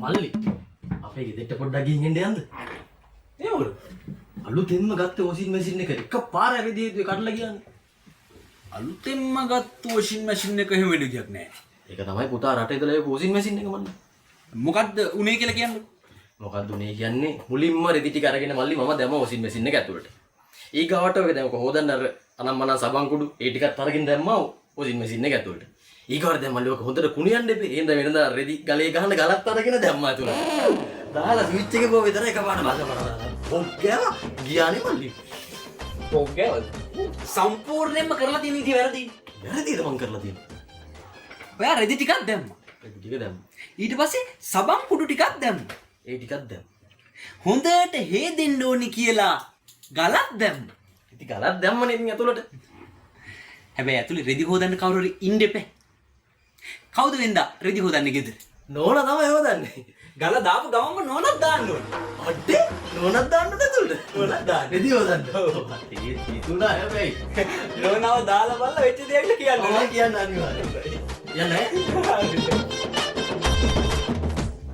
මල්ලි අපේ ගෙදරට පොඩ්ඩක් ගිහින් එන්න යන්න. ඒ මොකද? අලුතෙන්ම ගත්ත වොෂින් මැෂින් එක එකපාර ඇවිදී කඩලා ගියානේ. අලුතෙන්ම ගත්ත වොෂින් මැෂින් එක එහෙම වෙන විදියක් නෑ. ඒක තමයි පුතා රටේ ඉඳලා ඒ වොෂින් මැෂින් එක මල්ලි. මොකද්ද උනේ කියලා කියන්නේ? මොකද්ද උනේ කියන්නේ? මුලින්ම රෙදි ටික අරගෙන මල්ලි මම දැම්ම වොෂින් මැෂින් එක ඇතුළට. ඊගාවට ඔය දැන් කොහොදන්න අර අනම්මන සබන් කුඩු ඒ ටිකත් අරගෙන දැම්මා වොෂින් මැෂින් එක ඇතුළට. ඊගාවට දැන් මල්ලි ඔක හොඳට කුණියන්න එපේ. එහෙනම් වෙනදා රෙදි ගලේ ගහන ගලත් අරගෙන දැම්මා ඇතුළට. දාලා ස්විච් එක ගෝ විතර එකපාරට බලන්න. ඔක්කම ගියානේ මල්ලි. ඔක්කවද? සම්පූර්ණයෙන්ම කරලා තියෙන ඉතින් වැරදි. වැරදිද මං කරලා තියෙන්නේ? ඔයා රෙදි ටිකක් දැම්මා. රෙදි ටික දැම්මා. ඊට පස්සේ සබන් කුඩු ටිකක් දැම්මා. ඒ ටිකක් දැම්මා. හොඳට හේදෙන්න ඕනි කියලා ගලක් දැම්මා. ඉතින් ගලක් දැම්මනේ ඉතින් ඇතුළට. හැබැයි ඇතුලේ රෙදි හොදන්න කවුරු හරි ඉන්න එපා. කවුද වෙන්දා රෙදි හොදන්නේ ගෙදර? නෝනා තමයි හොදන්නේ. ගල දාපු ගමන්ම නෝනක් දාන්න ඕනේ. අඩේ නෝනක් දාන්නද ඇතුළට? නෝනක් දාන්න. රෙදි හොදන්න. ඔව්. ඒ තිතුණා හැබැයි. නෝනාව දාලා බලලා වෙච්ච දෙයක් කියන්න. මම කියන්න අනිවාර්යයි. යන්නේ.